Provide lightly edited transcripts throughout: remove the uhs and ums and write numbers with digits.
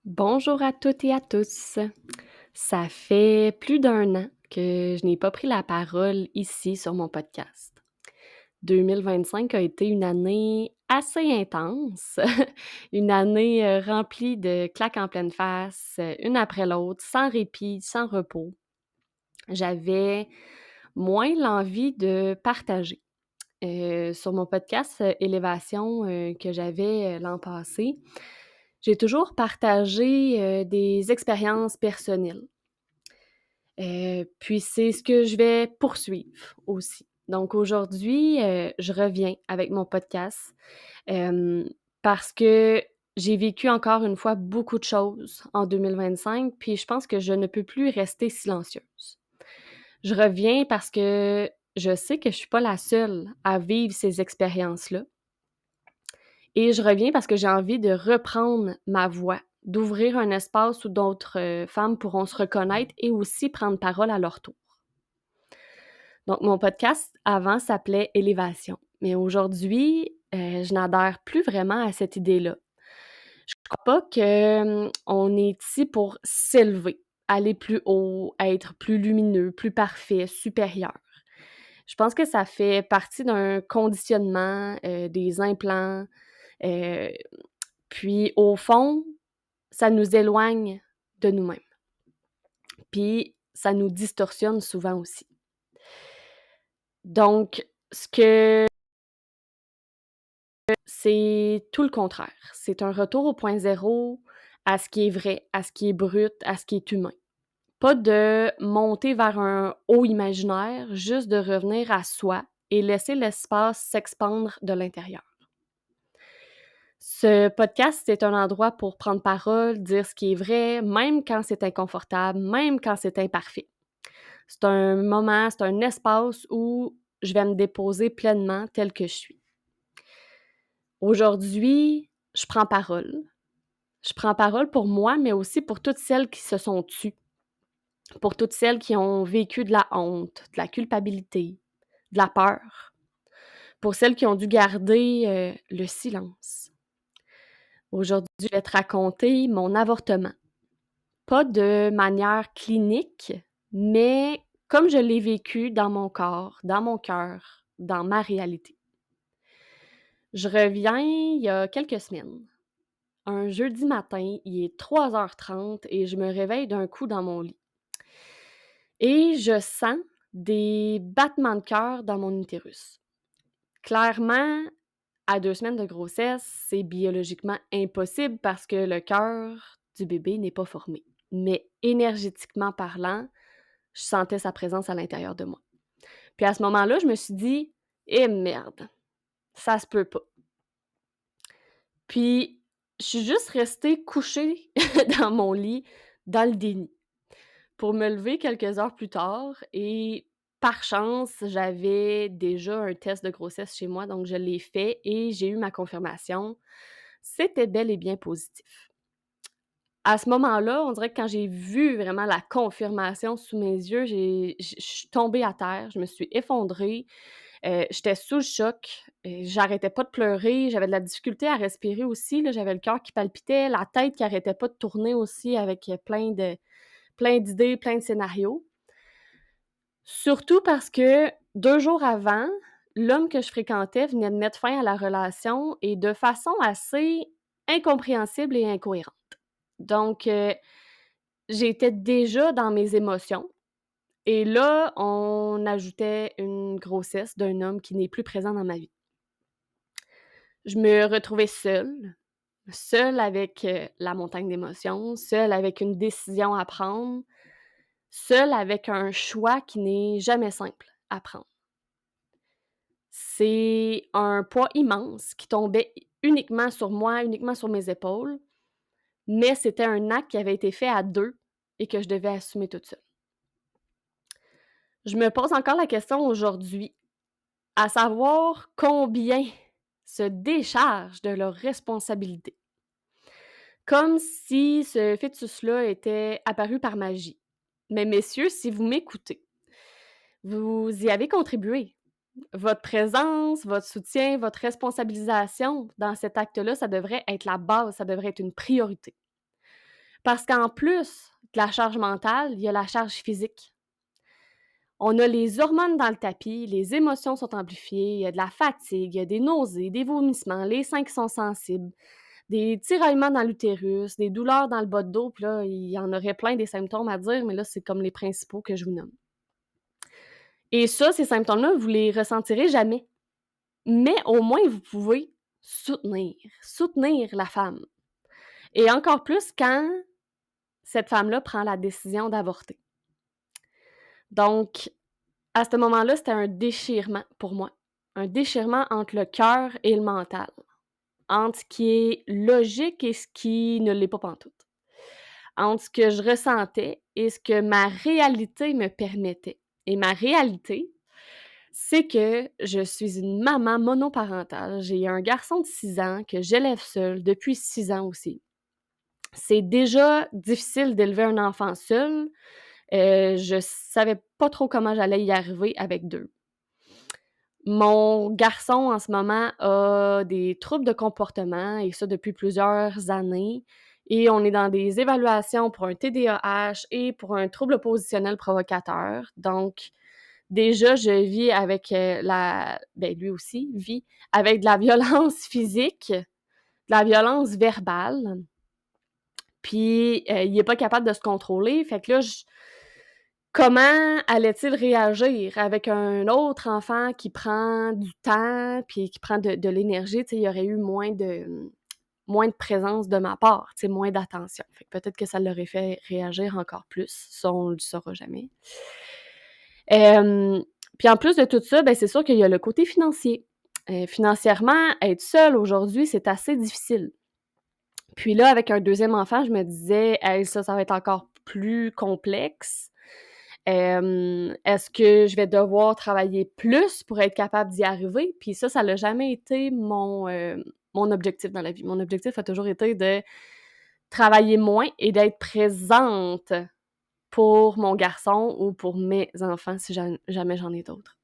Bonjour à toutes et à tous. Ça fait plus d'un an que je n'ai pas pris la parole ici sur mon podcast. 2025 a été une année assez intense, une année, remplie de claques en pleine face, une après l'autre, sans répit, sans repos. J'avais moins l'envie de partager. Sur mon podcast, Élévation, que j'avais, l'an passé, j'ai toujours partagé, des expériences personnelles. Puis c'est ce que je vais poursuivre aussi. Donc aujourd'hui, je reviens avec mon podcast, hem, parce que j'ai vécu encore une fois beaucoup de choses en 2025, puis je pense que je ne peux plus rester silencieuse. Je reviens parce que je sais que je suis pas la seule à vivre ces expériences-là. Et je reviens parce que j'ai envie de reprendre ma voix, d'ouvrir un espace où d'autres, femmes pourront se reconnaître et aussi prendre parole à leur tour. Donc mon podcast avant s'appelait Élévation, mais aujourd'hui, je n'adhère plus vraiment à cette idée-là. Je crois pas que, on est ici pour s'élever, aller plus haut, être plus lumineux, plus parfait, supérieur. Je pense que ça fait partie d'un conditionnement, des implants, heu puis au fond, ça nous éloigne de nous-mêmes. Puis ça nous distorsionne souvent aussi. Donc ce que c'est tout le contraire. C'est un retour au point zéro, à ce qui est vrai, à ce qui est brut, à ce qui est humain. Pas de monter vers un haut imaginaire, juste de revenir à soi et laisser l'espace s'expandre de l'intérieur. Ce podcast, c'est un endroit pour prendre parole, dire ce qui est vrai, même quand c'est inconfortable, même quand c'est imparfait. C'est un moment, c'est un espace où je vais me déposer pleinement telle que je suis. Aujourd'hui, je prends parole. Je prends parole pour moi, mais aussi pour toutes celles qui se sont tues, pour toutes celles qui ont vécu de la honte, de la culpabilité, de la peur, pour celles qui ont dû garder, le silence. Aujourd'hui, je vais te raconter mon avortement. Pas de manière clinique, mais comme je l'ai vécu dans mon corps, dans mon cœur, dans ma réalité. Je reviens il y a quelques semaines. Un jeudi matin, il est 3h30 et je me réveille d'un coup dans mon lit. Et je sens des battements de cœur dans mon utérus. Clairement, à 2 semaines de grossesse, c'est biologiquement impossible parce que le cœur du bébé n'est pas formé. Mais énergétiquement parlant, je sentais sa présence à l'intérieur de moi. Puis à ce moment-là, je me suis dit: «Eh merde, ça se peut pas». Puis je suis juste restée couchée dans mon lit, dans le déni, pour me lever quelques heures plus tard et par chance, j'avais déjà un test de grossesse chez moi, donc je l'ai fait et j'ai eu ma confirmation. C'était bel et bien positif. À ce moment-là, on dirait que quand j'ai vu vraiment la confirmation sous mes yeux, je suis tombée à terre, je me suis effondrée, j'étais sous le choc, j'arrêtais pas de pleurer, j'avais de la difficulté à respirer aussi, là, j'avais le cœur qui palpitait, la tête qui arrêtait pas de tourner aussi avec, plein d'idées, plein de scénarios. Surtout parce que 2 jours avant, l'homme que je fréquentais venait de mettre fin à la relation et de façon assez incompréhensible et incohérente. Donc, j'étais déjà dans mes émotions et là, on ajoutait une grossesse d'un homme qui n'est plus présent dans ma vie. Je me retrouvais seule, seule avec, la montagne d'émotions, seule avec une décision à prendre, seule avec un choix qui n'est jamais simple à prendre. C'est un poids immense qui tombait uniquement sur moi, uniquement sur mes épaules, mais c'était un acte qui avait été fait à 2 et que je devais assumer toute seule. Je me pose encore la question aujourd'hui, à savoir combien se déchargent de leurs responsabilités. Comme si ce fœtus-là était apparu par magie. Mais messieurs, si vous m'écoutez, vous y avez contribué. Votre présence, votre soutien, votre responsabilisation dans cet acte-là, ça devrait être la base, ça devrait être une priorité. Parce qu'en plus de la charge mentale, il y a la charge physique. On a les hormones dans le tapis, les émotions sont amplifiées, il y a de la fatigue, il y a des nausées, des vomissements, les seins qui sont sensibles, des tiraillements dans l'utérus, des douleurs dans le bas de dos, puis là, il y en aurait plein des symptômes à dire, mais là, c'est comme les principaux que je vous nomme. Et ça, ces symptômes-là, vous les ressentirez jamais, mais au moins vous pouvez soutenir la femme et encore plus quand cette femme-là prend la décision d'avorter. Donc, à ce moment-là, c'était un déchirement pour moi, un déchirement entre le cœur et le mental, entre ce qui est logique et ce qui ne l'est pas pantoute, entre ce que je ressentais et ce que ma réalité me permettait. Et ma réalité, c'est que je suis une maman monoparentale. J'ai un garçon de 6 ans que j'élève seul depuis 6 ans aussi. C'est déjà difficile d'élever un enfant seul. Je savais pas trop comment j'allais y arriver avec 2. Mon garçon, en ce moment, a des troubles de comportement et ça depuis plusieurs années et on est dans des évaluations pour un TDAH et pour un trouble oppositionnel provocateur. Donc déjà, je vis avec, lui aussi vit avec de la violence physique, de la violence verbale, puis, il est pas capable de se contrôler. Fait que là, comment allait-il réagir avec un autre enfant qui prend du temps, puis qui prend de l'énergie? Tu sais, il y aurait eu moins de présence de ma part, tu sais, moins d'attention. Fait que peut-être que ça l'aurait fait réagir encore plus. Ça, on le saura jamais. Hem, puis en plus de tout ça, ben, c'est sûr qu'il y a le côté financier. Financièrement, être seule aujourd'hui, c'est assez difficile. Puis là, avec un deuxième enfant, je me disais: «Hey, ça va être encore plus complexe. Est-ce que je vais devoir travailler plus pour être capable d'y arriver?» Puis ça l'a jamais été mon objectif dans la vie. Mon objectif a toujours été de travailler moins et d'être présente pour mon garçon ou pour mes enfants si jamais j'en ai d'autres.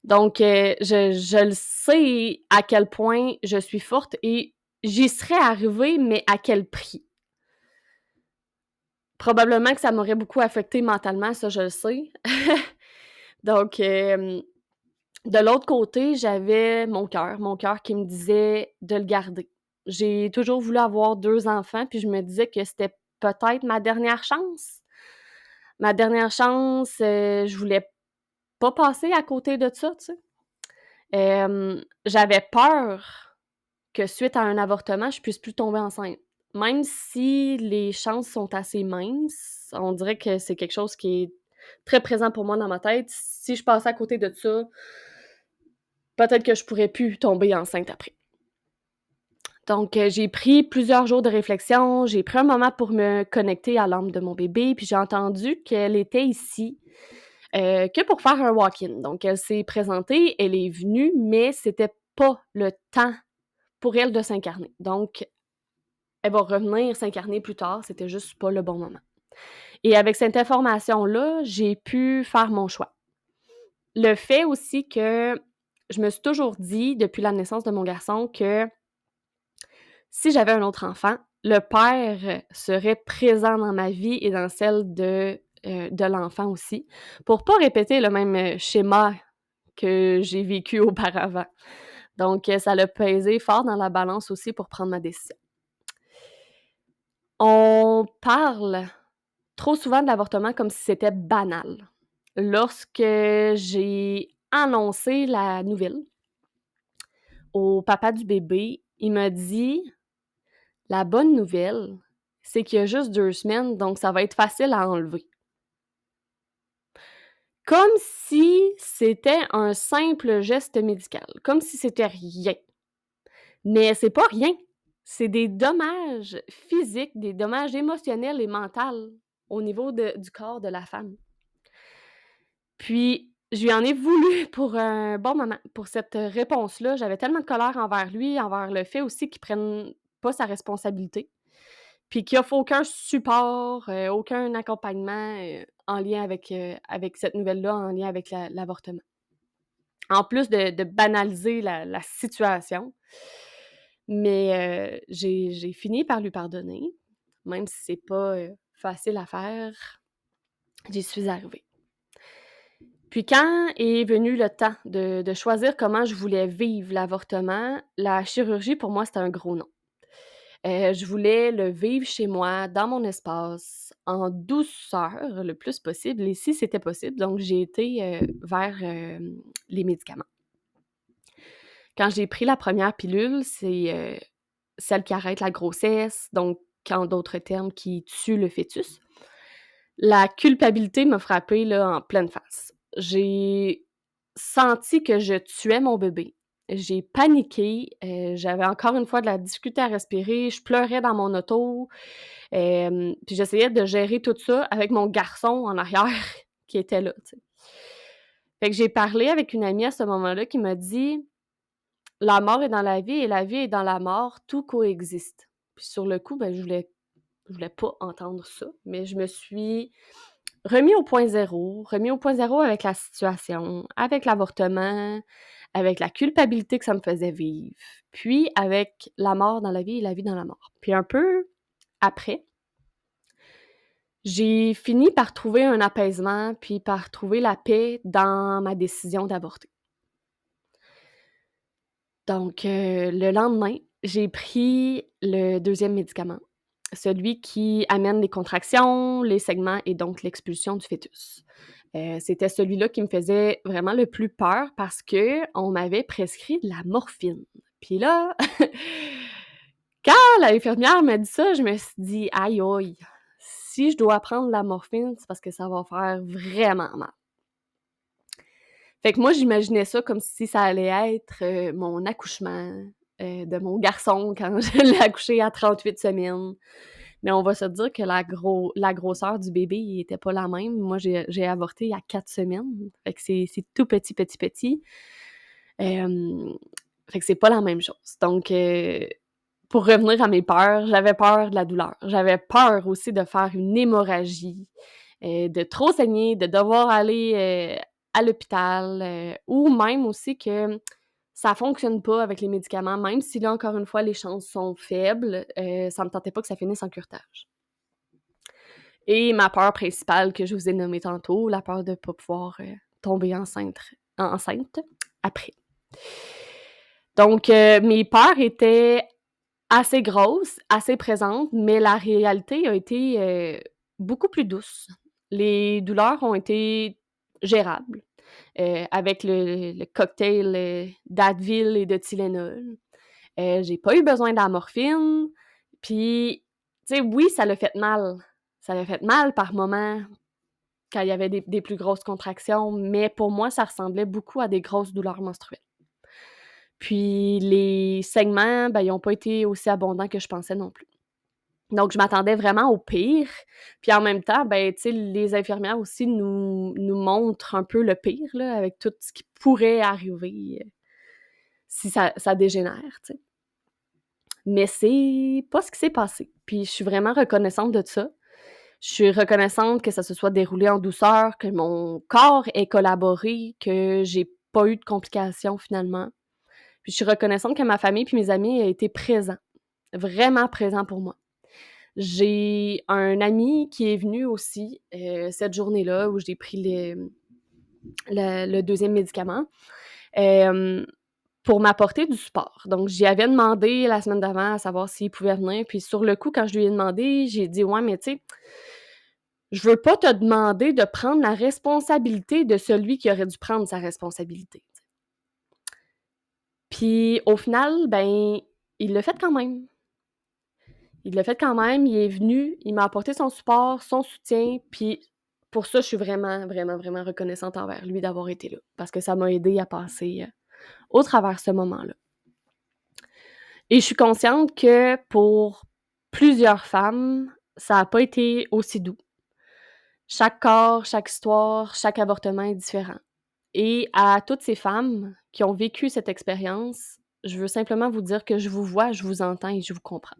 Donc, je le sais à quel point je suis forte et j'y serais arrivée, mais à quel prix? Probablement que ça m'aurait beaucoup affectée mentalement, ça je le sais. Donc, de l'autre côté, j'avais mon cœur qui me disait de le garder. J'ai toujours voulu avoir 2 enfants, puis je me disais que c'était peut-être ma dernière chance. Ma dernière chance, je voulais pas passer à côté de ça, tu sais. J'avais peur que suite à un avortement, je puisse plus tomber enceinte. Même si les chances sont assez minces, on dirait que c'est quelque chose qui est très présent pour moi dans ma tête. Si je passais à côté de ça, peut-être que je pourrais plus tomber enceinte après. Donc, j'ai pris plusieurs jours de réflexion, j'ai pris un moment pour me connecter à l'âme de mon bébé, puis j'ai entendu qu'elle était ici, que pour faire un walk-in. Donc elle s'est présentée, elle est venue, mais c'était pas le temps pour elle de s'incarner. Donc elle va revenir s'incarner plus tard, c'était juste pas le bon moment. Et avec cette information-là, j'ai pu faire mon choix. Le fait aussi que je me suis toujours dit, depuis la naissance de mon garçon, que si j'avais un autre enfant, le père serait présent dans ma vie et dans celle de l'enfant aussi, pour pas répéter le même schéma que j'ai vécu auparavant. Donc, ça l'a pesé fort dans la balance aussi pour prendre ma décision. On parle trop souvent de l'avortement comme si c'était banal. Lorsque j'ai annoncé la nouvelle au papa du bébé, il m'a dit: «La bonne nouvelle, c'est qu'il y a juste 2 semaines, donc ça va être facile à enlever». Comme si c'était un simple geste médical, comme si c'était rien. Mais c'est pas rien, c'est des dommages physiques, des dommages émotionnels et mentaux au niveau du corps de la femme. Puis, je lui en ai voulu pour un bon moment, pour cette réponse-là. J'avais tellement de colère envers lui, envers le fait aussi qu'il prenne pas sa responsabilité, puis qu'il offre aucun support, aucun accompagnement, en lien avec cette nouvelle-là, en lien avec l'avortement. En plus de banaliser la situation, mais j'ai fini par lui pardonner. Même si c'est pas, facile à faire, j'y suis arrivée. Puis quand est venu le temps de choisir comment je voulais vivre l'avortement, la chirurgie pour moi, c'était un gros non. Je voulais le vivre chez moi, dans mon espace, en douceur le plus possible et si c'était possible, donc j'ai été, vers, les médicaments. Quand j'ai pris la première pilule, c'est, celle qui arrête la grossesse, donc en d'autres termes, qui tue le fœtus. La culpabilité m'a frappée, là, en pleine face. J'ai senti que je tuais mon bébé. J'ai paniqué, j'avais encore une fois de la difficulté à respirer, je pleurais dans mon auto, puis j'essayais de gérer tout ça avec mon garçon en arrière qui était là, tu sais. Fait que j'ai parlé avec une amie à ce moment-là qui m'a dit: «La mort est dans la vie et la vie est dans la mort, tout coexiste». Puis sur le coup, ben, je voulais pas entendre ça, mais je me suis remis au point zéro avec la situation, avec l'avortement, avec la culpabilité que ça me faisait vivre, puis avec la mort dans la vie et la vie dans la mort. Puis un peu après, j'ai fini par trouver un apaisement, puis par trouver la paix dans ma décision d'avorter. Donc, le lendemain, j'ai pris le deuxième médicament, celui qui amène les contractions, les saignements et donc l'expulsion du fœtus. C'était celui-là qui me faisait vraiment le plus peur parce qu'on m'avait prescrit de la morphine. Puis là, quand l'infirmière m'a dit ça, je me suis dit: «Aïe aïe, si je dois prendre la morphine, c'est parce que ça va faire vraiment mal». Fait que moi, j'imaginais ça comme si ça allait être, mon accouchement, de mon garçon quand je l'ai accouché à 38 semaines. Mais on va se dire que la grosseur du bébé il était pas la même. Moi, j'ai avorté à 4 semaines, fait que c'est tout petit, petit, petit. Hem, Fait que c'est pas la même chose. Donc, pour revenir à mes peurs, j'avais peur de la douleur. J'avais peur aussi de faire une hémorragie, de trop saigner, de devoir aller, à l'hôpital, ou même aussi que ça fonctionne pas avec les médicaments, même si là, encore une fois, les chances sont faibles, ça me tentait pas que ça finisse en curetage. Et ma peur principale que je vous ai nommée tantôt, la peur de pas pouvoir, tomber enceinte après. Donc, mes peurs étaient assez grosses, assez présentes, mais la réalité a été, beaucoup plus douce. Les douleurs ont été gérables, avec le cocktail, d'Advil et de Tylenol. J'ai pas eu besoin de la morphine, puis, tu sais, oui, ça l'a fait mal. Ça l'a fait mal par moments, quand il y avait des plus grosses contractions, mais pour moi, ça ressemblait beaucoup à des grosses douleurs menstruelles. Puis les saignements, ben, ils ont pas été aussi abondants que je pensais non plus. Donc je m'attendais vraiment au pire, puis en même temps, ben, tu sais, les infirmières aussi nous montrent un peu le pire, là, avec tout ce qui pourrait arriver, si ça dégénère, tu sais. Mais c'est pas ce qui s'est passé, puis je suis vraiment reconnaissante de ça. Je suis reconnaissante que ça se soit déroulé en douceur, que mon corps ait collaboré, que j'ai pas eu de complications finalement. Puis je suis reconnaissante que ma famille puis mes amis aient été présents, vraiment présents pour moi. J'ai un ami qui est venu aussi, cette journée-là où j'ai pris le 2e médicament, hem, pour m'apporter du support. Donc j'y avais demandé la semaine d'avant à savoir s'il pouvait venir, puis sur le coup, quand je lui ai demandé, j'ai dit: «Ouais, mais tu sais, je veux pas te demander de prendre la responsabilité de celui qui aurait dû prendre sa responsabilité». Puis au final, ben, il l'a fait quand même. Il l'a fait quand même, il est venu, il m'a apporté son support, son soutien, puis pour ça, je suis vraiment, vraiment, vraiment reconnaissante envers lui d'avoir été là, parce que ça m'a aidée à passer, au travers ce moment-là. Et je suis consciente que pour plusieurs femmes, ça a pas été aussi doux. Chaque corps, chaque histoire, chaque avortement est différent. Et à toutes ces femmes qui ont vécu cette expérience, je veux simplement vous dire que je vous vois, je vous entends et je vous comprends.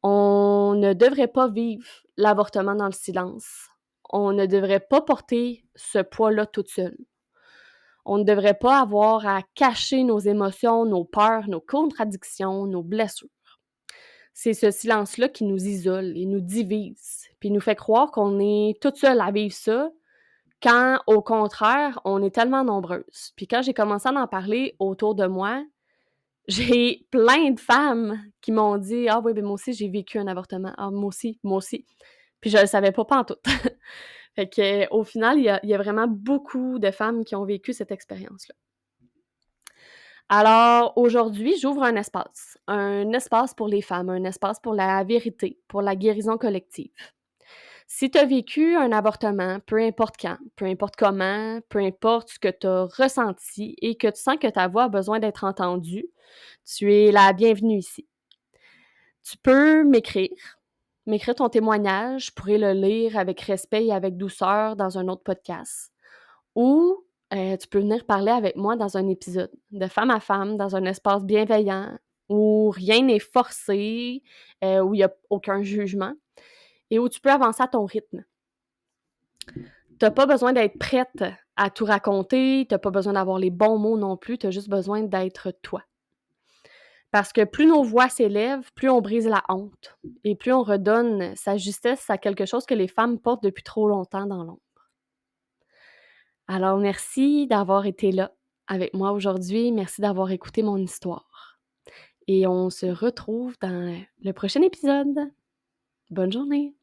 On ne devrait pas vivre l'avortement dans le silence. On ne devrait pas porter ce poids-là toute seule. On ne devrait pas avoir à cacher nos émotions, nos peurs, nos contradictions, nos blessures. C'est ce silence-là qui nous isole et nous divise, puis nous fait croire qu'on est toutes seules à vivre ça, quand au contraire, on est tellement nombreuses. Puis quand j'ai commencé à en parler autour de moi, j'ai plein de femmes qui m'ont dit: «Ah oui, ben moi aussi j'ai vécu un avortement. Ah moi aussi, moi aussi». Puis je le savais pas pantoute. Fait que au final, il y a vraiment beaucoup de femmes qui ont vécu cette expérience-là. Alors aujourd'hui, j'ouvre un espace pour les femmes, un espace pour la vérité, pour la guérison collective. Si tu as vécu un avortement, peu importe quand, peu importe comment, peu importe ce que tu as ressenti et que tu sens que ta voix a besoin d'être entendue, tu es la bienvenue ici. Tu peux m'écrire ton témoignage, je pourrais le lire avec respect et avec douceur dans un autre podcast. Ou, tu peux venir parler avec moi dans un épisode de femme à femme, dans un espace bienveillant, où rien n'est forcé, où il y a aucun jugement et où tu peux avancer à ton rythme. Tu as pas besoin d'être prête à tout raconter, tu as pas besoin d'avoir les bons mots non plus, tu as juste besoin d'être toi. Parce que plus nos voix s'élèvent, plus on brise la honte et plus on redonne sa justesse à quelque chose que les femmes portent depuis trop longtemps dans l'ombre. Alors merci d'avoir été là avec moi aujourd'hui, merci d'avoir écouté mon histoire et on se retrouve dans le prochain épisode. Bonne journée.